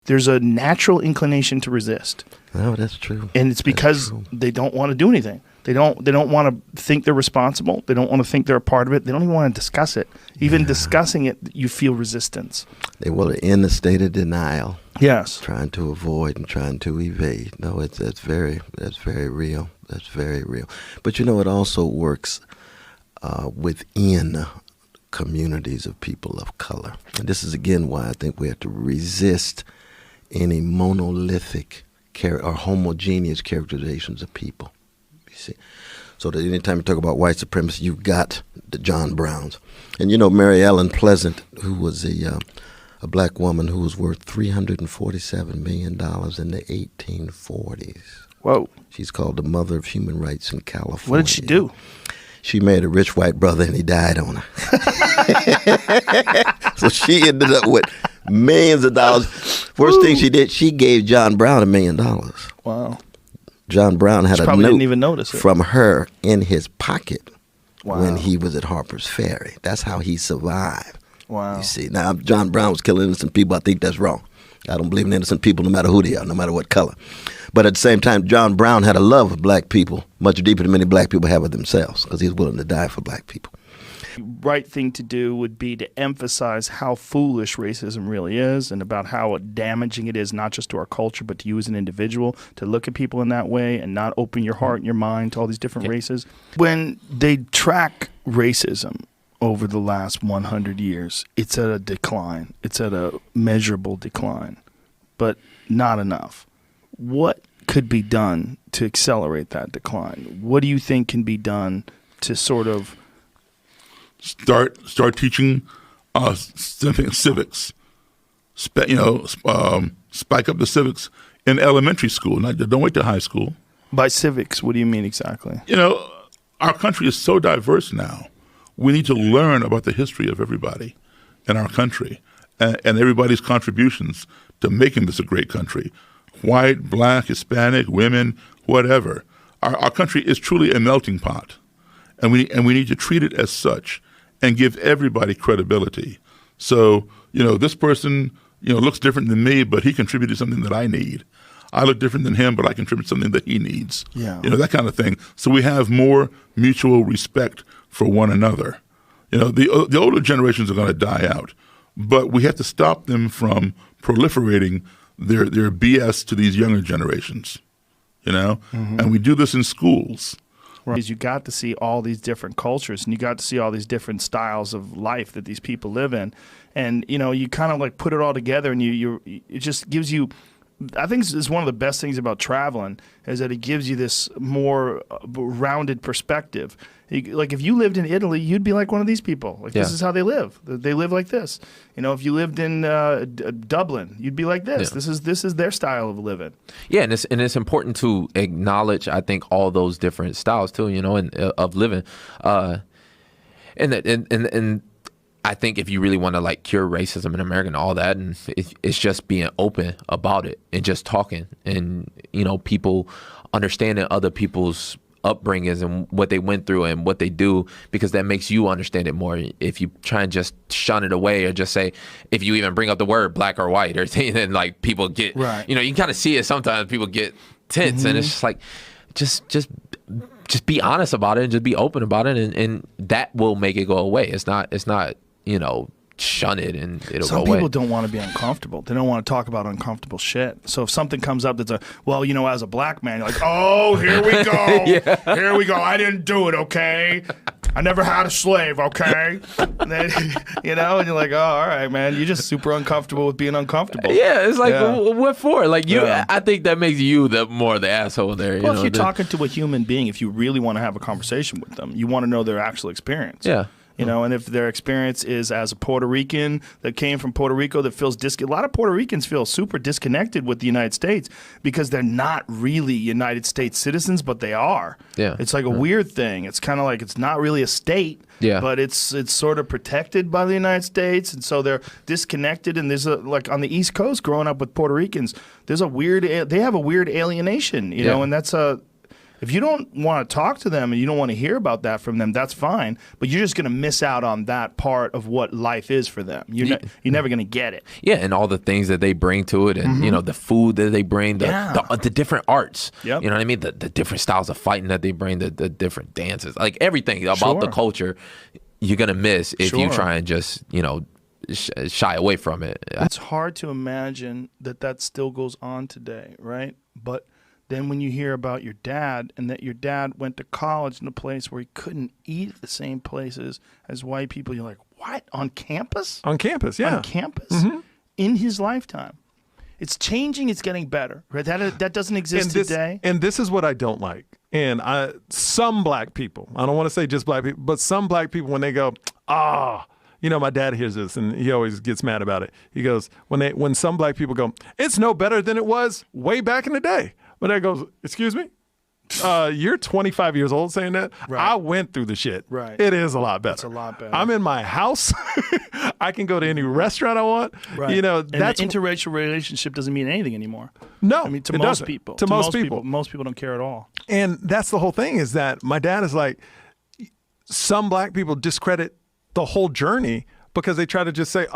there's a natural inclination to resist. No, that's true. And it's because they don't want to do anything. They don't want to think they're responsible. They don't want to think they're a part of it. They don't even want to discuss it. Even discussing it, you feel resistance. They will in a state of denial. Yes. Trying to avoid and trying to evade. No, that's very real. That's very real. But it also works within communities of people of color. And this is again why I think we have to resist any monolithic or homogeneous characterizations of people. You see, so that anytime you talk about white supremacy, you've got the John Browns, and Mary Ellen Pleasant, who was a black woman who was worth $347 million in the 1840s. Whoa! She's called the mother of human rights in California. What did she do? She married a rich white brother and he died on her. So she ended up with millions of dollars. First thing she did, she gave John Brown $1 million. Wow. John Brown had a note didn't even notice it. From her in his pocket when Wow. he was at Harper's Ferry. That's how he survived. Wow. You see, now John Brown was killing innocent people. I think that's wrong. I don't believe in innocent people no matter who they are, no matter what color. But at the same time, John Brown had a love of black people much deeper than many black people have of themselves, because he was willing to die for black people. Right thing to do would be to emphasize how foolish racism really is, and about how damaging it is, not just to our culture, but to you as an individual, to look at people in that way and not open your heart and your mind to all these different races. When they track racism over the last 100 years, it's at a decline. It's at a measurable decline, but not enough. What could be done to accelerate that decline? What do you think can be done to sort of start teaching civics? Spike up the civics in elementary school. Don't wait till high school. By civics, what do you mean exactly? Our country is so diverse now. We need to learn about the history of everybody in our country and everybody's contributions to making this a great country. White, black, Hispanic, women, whatever. Our country is truly a melting pot, and we need to treat it as such and give everybody credibility. So, this person, looks different than me, but he contributed something that I need. I look different than him, but I contribute something that he needs. Yeah. That kind of thing. So we have more mutual respect for one another. The older generations are going to die out, but we have to stop them from proliferating their BS to these younger generations, and we do this in schools. Right. You got to see all these different cultures, and you got to see all these different styles of life that these people live in, and you kind of like put it all together, and it just gives you. I think it's one of the best things about traveling is that it gives you this more rounded perspective. Like if you lived in Italy, you'd be like one of these people. This is how they live. They live like this. If you lived in Dublin, you'd be like this. Yeah. This is their style of living. Yeah, and it's important to acknowledge, I think, all those different styles too. And of living, and I think if you really want to cure racism in America and all that, and it's just being open about it and just talking, and people understanding other people's upbringings and what they went through and what they do, because that makes you understand it more. If you try and just shun it away, or just say, if you even bring up the word black or white or thing, then people get right. You can kind of see it sometimes. People get tense, and it's just just be honest about it and just be open about it, and that will make it go away. It's not shun it and it'll Some go away. people don't want to be uncomfortable. They don't want to talk about uncomfortable shit. So if something comes up that's as a black man, you're like, oh, here we go. Yeah. Here we go. I didn't do it, okay? I never had a slave, okay? And then, and you're like, oh, all right, man. You're just super uncomfortable with being uncomfortable. Yeah, it's what for? I think that makes you more the asshole there. Well, if you're talking to a human being, if you really want to have a conversation with them, you want to know their actual experience. Yeah. And if their experience is as a Puerto Rican that came from Puerto Rico that feels a lot of Puerto Ricans feel super disconnected with the United States because they're not really United States citizens, but they are. Yeah. It's like a weird thing. It's kind of like it's not really a state, but it's sort of protected by the United States, and so they're disconnected. And there's on the East Coast, growing up with Puerto Ricans, they have a weird alienation, and that's If you don't want to talk to them and you don't want to hear about that from them, that's fine. But you're just going to miss out on that part of what life is for them. You're never going to get it. Yeah, and all the things that they bring to it, and you know, the food that they bring, the different arts. Yep. You know what I mean? The different styles of fighting that they bring, the different dances, like everything about the culture, you're gonna miss if you try and just, you know, shy away from it. It's hard to imagine that still goes on today, right? But then when you hear about your dad and that your dad went to college in a place where he couldn't eat at the same places as white people, you're like, what? On campus? On campus, yeah. On campus? In his lifetime. It's changing. It's getting better. Right? That doesn't exist today. And this is what I don't like. And some black people, I don't want to say just black people, but some black people, when they go, you know, my dad hears this and he always gets mad about it. He goes, when some black people go, it's no better than it was way back in the day. But that goes, excuse me? You're 25 years old saying that? Right. I went through the shit. Right. It is a lot better. It's a lot better. I'm in my house. I can go to any restaurant I want. Right. You know, and that's the interracial relationship doesn't mean anything anymore. No, I mean, to it most doesn't. people. To most people. Most people don't care at all. And that's the whole thing, is that my dad is like, some black people discredit the whole journey because they try to just say,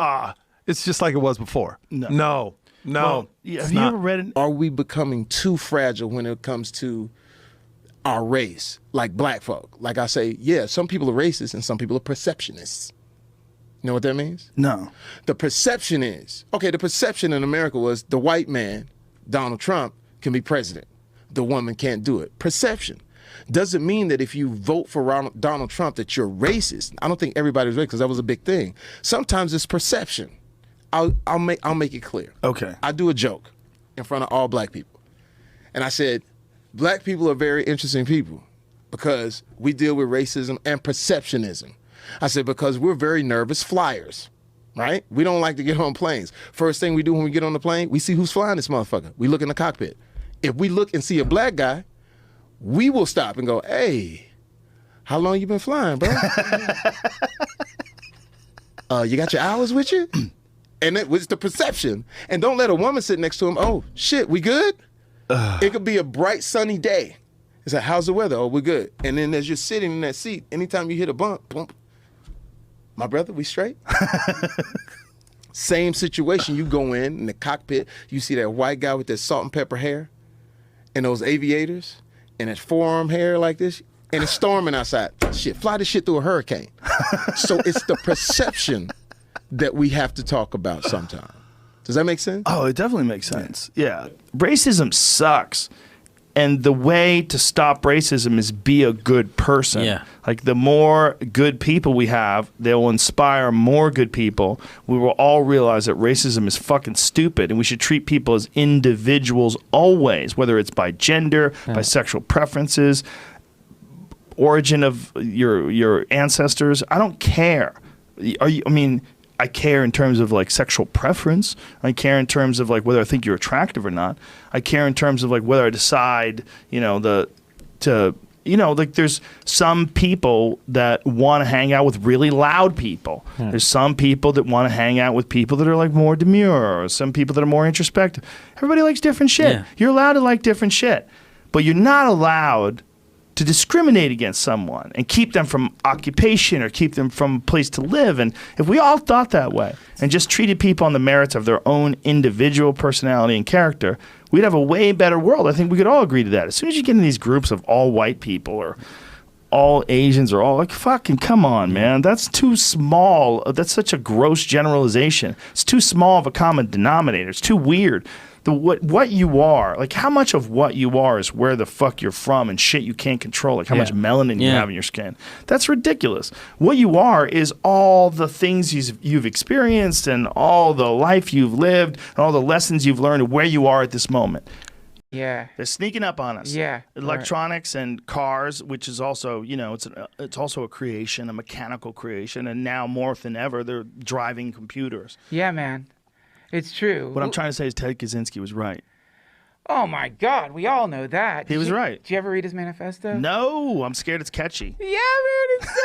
it's just like it was before. No. Well, have you ever read it? Are we becoming too fragile when it comes to our race, like black folk? Like I say, yeah, some people are racist and some people are perceptionists. You know what that means? No. The perception is, the perception in America was the white man, Donald Trump, can be president. The woman can't do it. Perception. Doesn't mean that if you vote for Donald Trump that you're racist. I don't think everybody's racist, because that was a big thing. Sometimes it's perception. I'll make it clear. Okay. I do a joke in front of all black people. And I said, black people are very interesting people because we deal with racism and perceptionism. I said, because we're very nervous flyers, right? We don't like to get on planes. First thing we do when we get on the plane, we see who's flying this motherfucker. We look in the cockpit. If we look and see a black guy, we will stop and go, hey, how long you been flying, bro? You got your hours with you? And it was the perception. And don't let a woman sit next to him. Oh, shit, we good? It could be a bright, sunny day. It's like, how's the weather? Oh, we're good. And then as you're sitting in that seat, anytime you hit a bump, my brother, we straight? Same situation. You go in the cockpit, you see that white guy with that salt and pepper hair and those aviators and his forearm hair like this, and it's storming outside. Shit, fly this shit through a hurricane. So it's the perception that we have to talk about sometime. Does that make sense? Oh, it definitely makes sense. Yeah. Racism sucks. And the way to stop racism is be a good person. Yeah. Like, the more good people we have, they will inspire more good people. We will all realize that racism is fucking stupid, and we should treat people as individuals always, whether it's by gender, by sexual preferences, origin of your ancestors. I don't care. I care in terms of like sexual preference. I care in terms of like whether I think you're attractive or not. I care in terms of like whether I decide, there's some people that want to hang out with really loud people. There's some people that want to hang out with people that are like more demure, or some people that are more introspective. Everybody likes different shit. Yeah. You're allowed to like different shit, but you're not allowed to discriminate against someone and keep them from occupation or keep them from a place to live. And if we all thought that way and just treated people on the merits of their own individual personality and character, we'd have a way better world. I think we could all agree to that. As soon as you get in these groups of all white people or all Asians or all, like, fucking come on, man. That's too small. That's such a gross generalization. It's too small of a common denominator. It's too weird. What you are, like, how much of what you are is where the fuck you're from and shit you can't control, like how much melanin you have in your skin. That's ridiculous. What you are is all the things you've experienced and all the life you've lived and all the lessons you've learned and where you are at this moment. Yeah. They're sneaking up on us. Yeah. Electronics and cars, which is also, it's also a creation, a mechanical creation, and now more than ever, they're driving computers. Yeah, man. It's true. What I'm trying to say is Ted Kaczynski was right. Oh, my God. We all know that. He was right. Did you ever read his manifesto? No, I'm scared it's catchy. Yeah, man. It's so